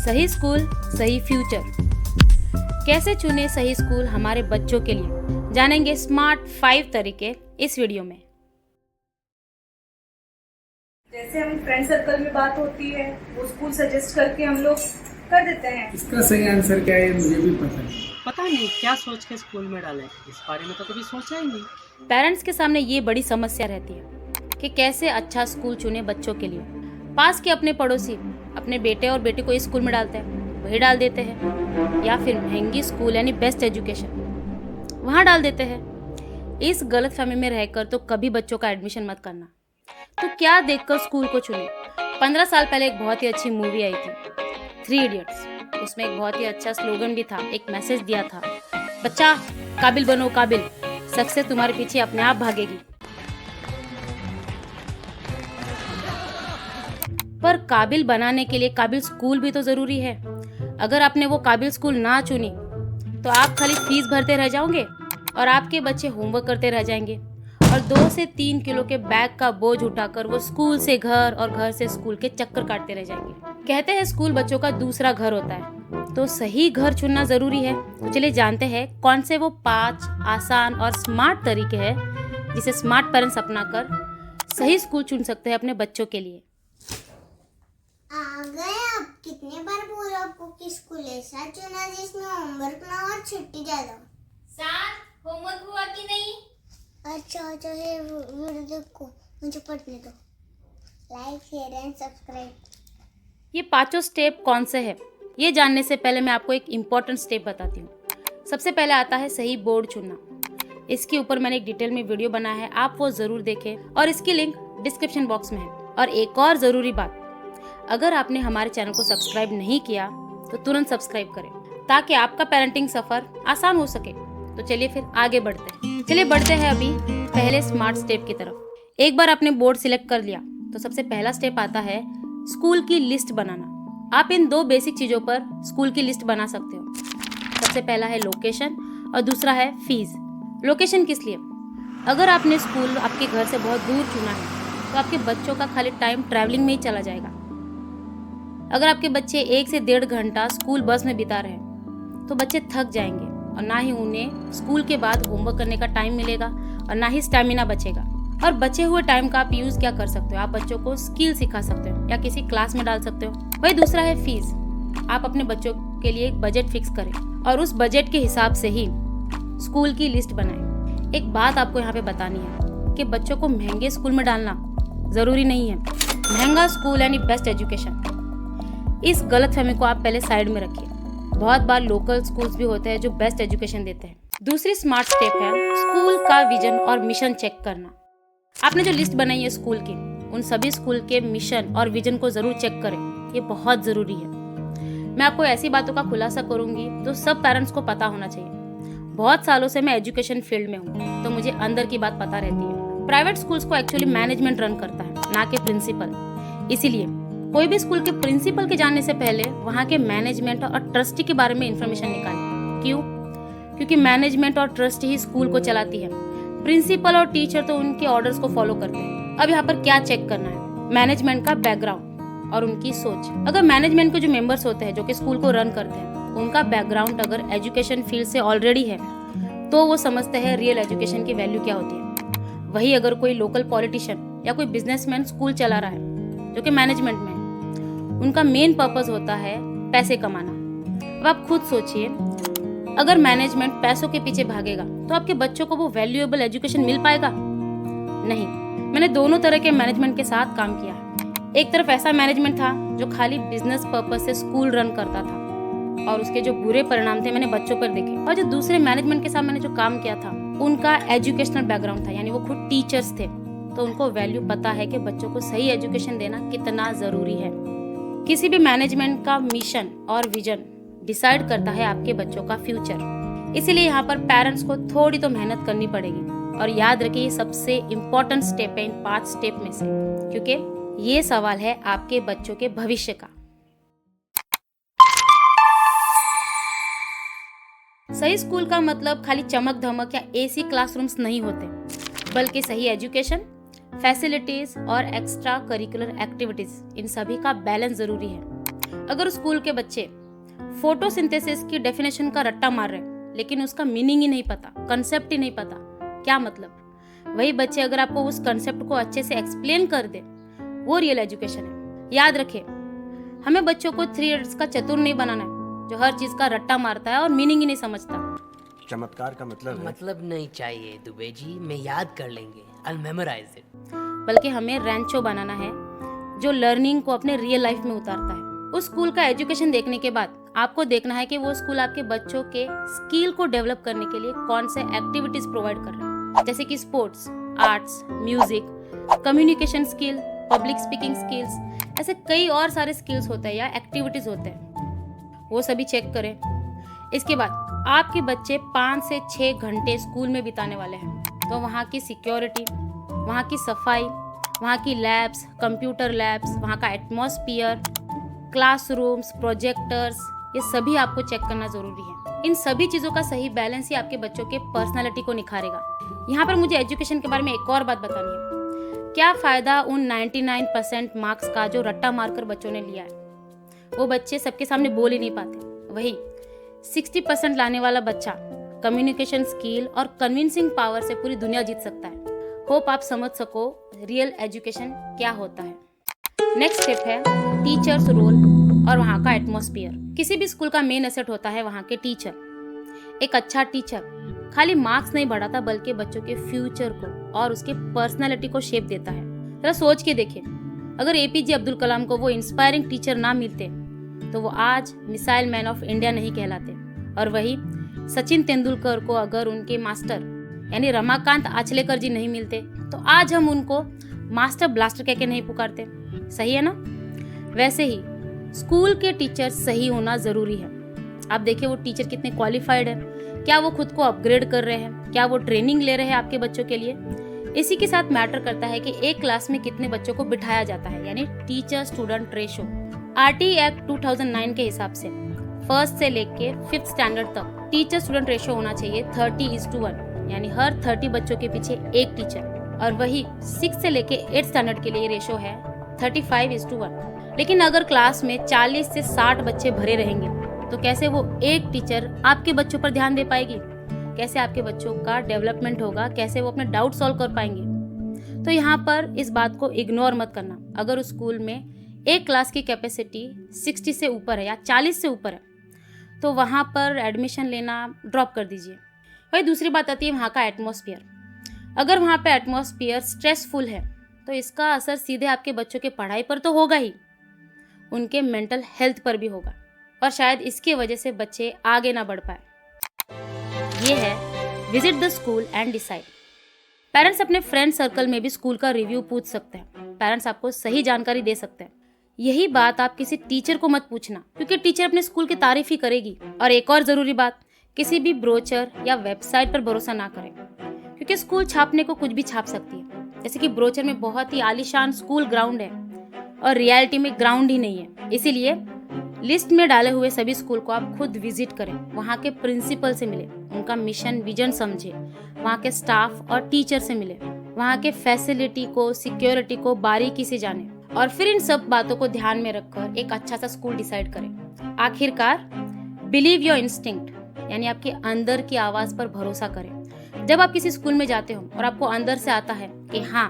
सही स्कूल, सही फ्यूचर। कैसे चुने सही स्कूल हमारे बच्चों के लिए, जानेंगे स्मार्ट 5 तरीके इस वीडियो में। जैसे हम फ्रेंड सर्कल में बात होती है, वो स्कूल सजेस्ट करके हम लोग कर देते हैं। इसका सही आंसर क्या है मुझे भी पता नहीं क्या सोच के स्कूल में डालें, इस बारे में तो कभी सोचा ही नहीं। पेरेंट्स के सामने ये बड़ी समस्या रहती है कि कैसे अच्छा स्कूल चुने बच्चों के लिए। पास के अपने पड़ोसी अपने बेटे और बेटी को इस स्कूल में डालते हैं, वही डाल देते हैं, या फिर महंगी स्कूल यानी बेस्ट एजुकेशन वहाँ डाल देते हैं। इस गलतफहमी में रहकर तो कभी बच्चों का एडमिशन मत करना। तो क्या देखकर स्कूल को चुने। 15 साल पहले एक बहुत ही अच्छी मूवी आई थी, 3 इडियट्स। उसमें एक बहुत ही अच्छा स्लोगन भी था, एक मैसेज दिया था, बच्चा काबिल बनो काबिल, सक्सेस तुम्हारे पीछे अपने आप भागेगी। पर काबिल बनाने के लिए काबिल स्कूल भी तो जरूरी है। अगर आपने वो काबिल स्कूल ना चुनी तो आप खाली फीस भरते रह जाओगे और आपके बच्चे होमवर्क करते रह जाएंगे और 2 से 3 किलो के बैग का बोझ उठाकर वो स्कूल से घर और घर से स्कूल के चक्कर काटते रह जाएंगे। कहते हैं स्कूल बच्चों का दूसरा घर होता है, तो सही घर चुनना जरूरी है। तो चलिए जानते हैं कौन से वो 5 आसान और स्मार्ट तरीके हैं जिसे स्मार्ट पेरेंट्स अपनाकर सही स्कूल चुन सकते हैं अपने बच्चों के लिए। आ गए। अब कितने बार बोला आपको कि स्कूल ऐसा चुना जिसमें होमवर्क ना और छुट्टी ज्यादा। साथ होमवर्क हुआ कि नहीं? अच्छा ये वीडियो देखो, मुझे पढ़ने दो। Like share and subscribe. ये 5 स्टेप कौन से हैं, ये जानने से पहले मैं आपको एक इम्पॉर्टेंट स्टेप बताती हूँ। सबसे पहले आता है सही बोर्ड चुनना। इसके ऊपर मैंने एक डिटेल में वीडियो बनाया है, आप वो जरूर देखें और इसकी लिंक डिस्क्रिप्शन बॉक्स में है। और एक और जरूरी बात, अगर आपने हमारे चैनल को सब्सक्राइब नहीं किया तो तुरंत सब्सक्राइब करें ताकि आपका पेरेंटिंग सफर आसान हो सके। तो चलिए फिर आगे बढ़ते हैं अभी पहले स्मार्ट स्टेप की तरफ। एक बार आपने बोर्ड सिलेक्ट कर लिया तो सबसे पहला स्टेप आता है स्कूल की लिस्ट बनाना। आप इन 2 बेसिक चीजों पर स्कूल की लिस्ट बना सकते हो। सबसे पहला है लोकेशन और दूसरा है फीस। लोकेशन किस लिए? अगर आपने स्कूल आपके घर से बहुत दूर चुना है तो आपके बच्चों का खाली टाइम ट्रैवलिंग में ही चला जाएगा। अगर आपके बच्चे 1 से 1.5 घंटा स्कूल बस में बिता रहे हैं तो बच्चे थक जाएंगे और ना ही उन्हें स्कूल के बाद होमवर्क करने का टाइम मिलेगा और ना ही स्टैमिना बचेगा। और बचे हुए टाइम का आप यूज क्या कर सकते हो? आप बच्चों को स्किल सिखा सकते हो या किसी क्लास में डाल सकते हो। वही दूसरा है फीस। आप अपने बच्चों के लिए एक बजट फिक्स करें और उस बजट के हिसाब से ही स्कूल की लिस्ट बनाएं। एक बात आपको यहाँ पे बतानी है कि बच्चों को महंगे स्कूल में डालना जरूरी नहीं है। महंगा स्कूल यानी बेस्ट एजुकेशन, इस गलतफहमी को आप पहले साइड में रखिए। बहुत बार लोकल स्कूल्स भी होते हैं जो बेस्ट एजुकेशन देते हैं। दूसरी स्मार्ट स्टेप है स्कूल का विजन और मिशन चेक करना। आपने जो लिस्ट बनाई है स्कूल की, उन सभी स्कूल के मिशन और विजन को जरूर चेक करें, ये बहुत जरूरी है। मैं आपको ऐसी बातों का खुलासा करूंगी जो सब पेरेंट्स को पता होना चाहिए। बहुत सालों से मैं एजुकेशन फील्ड में हूँ तो मुझे अंदर की बात पता रहती है। प्राइवेट स्कूल्स को एक्चुअली मैनेजमेंट रन करता है, ना कि प्रिंसिपल। इसीलिए कोई भी स्कूल के प्रिंसिपल के जानने से पहले वहाँ के मैनेजमेंट और ट्रस्टी के बारे में इंफॉर्मेशन निकालें। क्यों? क्योंकि मैनेजमेंट और ट्रस्टी ही स्कूल को चलाती है। प्रिंसिपल और टीचर तो उनके ऑर्डर्स को फॉलो करते हैं। अब यहाँ पर क्या चेक करना है? मैनेजमेंट का बैकग्राउंड और उनकी सोच। अगर मैनेजमेंट के जो मेंबर्स होते हैं जो कि स्कूल को रन करते हैं, उनका बैकग्राउंड अगर एजुकेशन फील्ड से ऑलरेडी है तो वो समझते हैं रियल एजुकेशन की वैल्यू क्या होती है। वही अगर कोई लोकल पॉलिटिशियन या कोई बिजनेसमैन स्कूल चला रहा है जो कि मैनेजमेंट में, उनका मेन पर्पस होता है पैसे कमाना। अब आप खुद सोचिए, अगर मैनेजमेंट पैसों के पीछे भागेगा तो आपके बच्चों को वो वैल्यूएबल एजुकेशन मिल पाएगा? नहीं। मैंने दोनों तरह के मैनेजमेंट के साथ काम किया है। एक तरफ ऐसा मैनेजमेंट था जो खाली बिजनेस पर्पस से स्कूल रन करता था और उसके जो बुरे परिणाम थे मैंने बच्चों पर देखे। और जो दूसरे मैनेजमेंट के साथ मैंने जो काम किया था, उनका एजुकेशनल बैकग्राउंड था, यानी वो खुद टीचर्स थे, तो उनको वैल्यू पता है कि बच्चों को सही एजुकेशन देना कितना जरूरी है। किसी भी मैनेजमेंट का मिशन और विजन डिसाइड करता है आपके बच्चों का फ्यूचर। इसीलिए यहाँ पर पेरेंट्स को थोड़ी तो मेहनत करनी पड़ेगी। और याद रखिए, ये सबसे इम्पोर्टेंट स्टेप है इन 5 स्टेप में से, क्योंकि ये सवाल है आपके बच्चों के भविष्य का। सही स्कूल का मतलब खाली चमक धमक या एसी क्लासरूम्स नहीं होते, बल्कि सही एजुकेशन, फैसिलिटीज और एक्स्ट्रा करिकुलर एक्टिविटीज, इन सभी का बैलेंस जरूरी है। अगर स्कूल के बच्चे फोटोसिंथेसिस की डेफिनेशन का रट्टा मार रहे हैं लेकिन उसका मीनिंग ही नहीं पता, कंसेप्ट ही नहीं पता, क्या मतलब? वही बच्चे अगर आपको उस कंसेप्ट को अच्छे से एक्सप्लेन कर दे, वो रियल एजुकेशन है। याद रखें, हमें बच्चों को 3 इडियट्स का चतुर नहीं बनाना है जो हर चीज का रट्टा मारता है और मीनिंग ही नहीं समझता। चमत्कार का मतलब नहीं चाहिए दुबे जी, मैं याद कर लेंगे, I'll memorize it। बल्कि हमें रैंचो बनाना है जो लर्निंग को अपने रियल लाइफ में उतारता है। उस स्कूल का एजुकेशन देखने के बाद आपको देखना है कि वो स्कूल आपके बच्चों के स्किल को डेवलप करने के लिए कौन से एक्टिविटीज प्रोवाइड कर रहे हैं, जैसे कि sports, arts, music, communication skill, public speaking skills, ऐसे कई और सारे स्किल्स होते हैं या एक्टिविटीज होते हैं, वो सभी चेक करें। इसके बाद आपके बच्चे 5 से 6 घंटे स्कूल में बिताने वाले हैं, तो वहाँ की सिक्योरिटी, वहाँ की सफाई, वहाँ की लैब्स, कंप्यूटर लैब्स, वहाँ का एटमॉस्फियर, क्लासरूम्स, प्रोजेक्टर्स, ये सभी आपको चेक करना जरूरी है। इन सभी चीज़ों का सही बैलेंस ही आपके बच्चों के पर्सनालिटी को निखारेगा। यहाँ पर मुझे एजुकेशन के बारे में एक और बात बतानी है। क्या फ़ायदा उन 99% मार्क्स का जो रट्टा मारकर बच्चों ने लिया है? वो बच्चे सबके सामने बोल ही नहीं पाते। वही 60% लाने वाला बच्चा कम्युनिकेशन स्किल और कन्विंसिंग पावर से पूरी दुनिया जीत सकता है। होप आप समझ सको रियल एजुकेशन क्या होता है। नेक्स्ट स्टेप है टीचर्स रोल और वहाँ का एटमॉस्फेयर। किसी भी स्कूल का मेन एसेट होता है वहाँ के टीचर। एक अच्छा टीचर खाली मार्क्स नहीं बढ़ाता बल्कि बच्चों के फ्यूचर को और उसके पर्सनालिटी को शेप देता है। जरा सोच के देखिए, अगर एपीजे अब्दुल कलाम को वो इंस्पायरिंग टीचर ना मिलते तो वो आज मिसाइल मैन ऑफ इंडिया नहीं कहलाते। और वही सचिन तेंदुलकर को अगर उनके मास्टर यानी रमाकांत आचलेकर जी नहीं मिलते तो आज हम उनको मास्टर ब्लास्टर कह के नहीं पुकारते। सही है ना? वैसे ही स्कूल के टीचर सही होना जरूरी है। आप देखिए वो टीचर कितने क्वालिफाइड है, क्या वो खुद को अपग्रेड कर रहे हैं, क्या वो ट्रेनिंग ले रहे हैं आपके बच्चों के लिए। इसी के साथ मैटर करता है कि एक क्लास में कितने बच्चों को बिठाया जाता है, यानी teacher student ratio. RT act 2009 के हिसाब से 1st से लेके 5th स्टैंडर्ड तक टीचर स्टूडेंट रेशो होना चाहिए 30:1, यानी हर 30 बच्चों के पीछे एक टीचर। और वही 6 से लेके 8th स्टैंडर्ड के लिए रेशो है 35:1। लेकिन अगर क्लास में 40 से 60 बच्चे भरे रहेंगे तो कैसे वो एक टीचर आपके बच्चों पर ध्यान दे पाएगी? कैसे आपके बच्चों का डेवलपमेंट होगा? कैसे वो अपने डाउट सॉल्व कर पाएंगे? तो यहाँ पर इस बात को इग्नोर मत करना। अगर उस स्कूल में एक क्लास की कैपेसिटी 60 से ऊपर है या 40 से ऊपर है तो वहाँ पर एडमिशन लेना ड्रॉप कर दीजिए। वही दूसरी बात आती है वहाँ का एटमॉस्फेयर। अगर वहाँ पे एटमॉस्फेयर स्ट्रेसफुल है तो इसका असर सीधे आपके बच्चों के पढ़ाई पर तो होगा ही, उनके मेंटल हेल्थ पर भी होगा और शायद इसकी वजह से बच्चे आगे ना बढ़ पाए। ये है visit the school and decide. Parents अपने फ्रेंड सर्कल में भी स्कूल का रिव्यू पूछ सकते हैं। पेरेंट्स आपको सही जानकारी दे सकते हैं। यही बात आप किसी टीचर को मत पूछना, क्योंकि टीचर अपने स्कूल की तारीफ ही करेगी। और एक और जरूरी बात, किसी भी ब्रोचर या वेबसाइट पर भरोसा ना करें, क्योंकि स्कूल छापने को कुछ भी छाप सकती है। जैसे कि ब्रोचर में बहुत ही आलीशान स्कूल ग्राउंड है और रियलिटी में ग्राउंड ही नहीं है। इसीलिए लिस्ट में डाले हुए सभी स्कूल को आप खुद विजिट करें, वहाँ के प्रिंसिपल से मिले, उनका मिशन विजन समझे, वहाँ के स्टाफ और टीचर से मिले, वहाँ के फैसिलिटी को, सिक्योरिटी को बारीकी से जाने और फिर इन सब बातों को ध्यान में रखकर एक अच्छा सा स्कूल डिसाइड करें। आखिरकार बिलीव योर इंस्टिंक्ट, यानी आपके अंदर की आवाज पर भरोसा करें। जब आप किसी स्कूल में जाते हो और आपको अंदर से आता है कि हाँ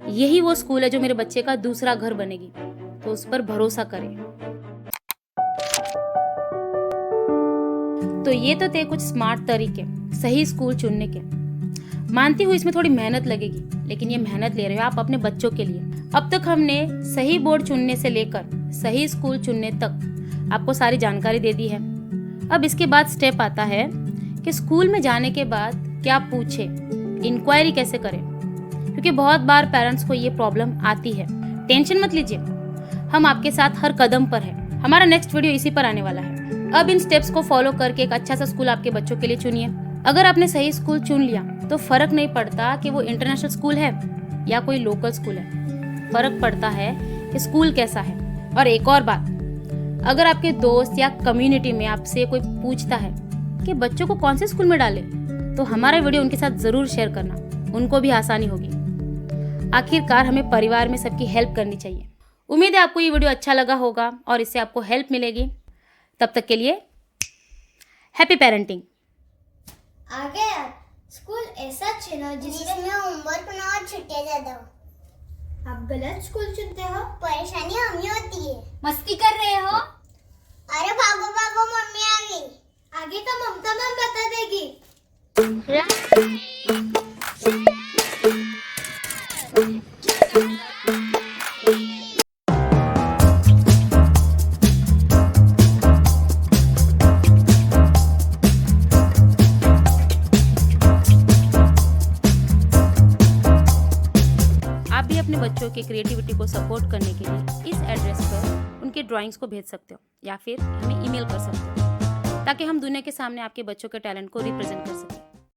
यही वो स्कूल है जो मेरे बच्चे का दूसरा घर बनेगी, तो उस पर भरोसा करें। तो ये तो थे कुछ स्मार्ट तरीके सही स्कूल चुनने के। मानती हूँ इसमें थोड़ी मेहनत लगेगी, लेकिन ये मेहनत ले रहे हो आप अपने बच्चों के लिए। अब तक हमने सही बोर्ड चुनने से लेकर सही स्कूल चुनने तक आपको सारी जानकारी दे दी है। अब इसके बाद स्टेप आता है कि स्कूल में जाने के बाद क्या पूछे, इंक्वायरी कैसे करें, क्योंकि बहुत बार पेरेंट्स को ये प्रॉब्लम आती है। टेंशन मत लीजिए, हम आपके साथ हर कदम पर है। हमारा नेक्स्ट वीडियो इसी पर आने वाला है। अब इन स्टेप्स को फॉलो करके एक अच्छा सा स्कूल आपके बच्चों के लिए चुनिए। अगर आपने सही स्कूल चुन लिया तो फर्क नहीं पड़ता कि वो इंटरनेशनल स्कूल है या कोई लोकल स्कूल है, फर्क पड़ता है कि स्कूल कैसा है। और एक और बात, अगर आपके दोस्त या कम्युनिटी में आपसे कोई पूछता है कि बच्चों को कौन से स्कूल में डालें, तो हमारा वीडियो उनके साथ जरूर शेयर करना, उनको भी आसानी होगी। आखिरकार हमें परिवार में सबकी हेल्प करनी चाहिए। उम्मीद है आपको ये वीडियो अच्छा लगा होगा और इससे आपको हेल्प मिलेगी। तब तक के लिए हैप्पी पेरेंटिंग। आ गया स्कूल ऐसा चुनो जिसमें होमवर्क ना और छुट्टियां ज्यादा हो। आप गलत स्कूल चुनते हो, परेशानी हमें होती है। मस्ती कर रहे हो? अरे भागो भागो, मम्मी आ गई। आगे का ममता मैम बता देगी। आप भी अपने बच्चों के क्रिएटिविटी को सपोर्ट करने के लिए इस एड्रेस पर उनके ड्राइंग्स को भेज सकते हो या फिर हमें ईमेल कर सकते हो, ताकि हम दुनिया के सामने आपके बच्चों के टैलेंट को रिप्रेजेंट कर सकें।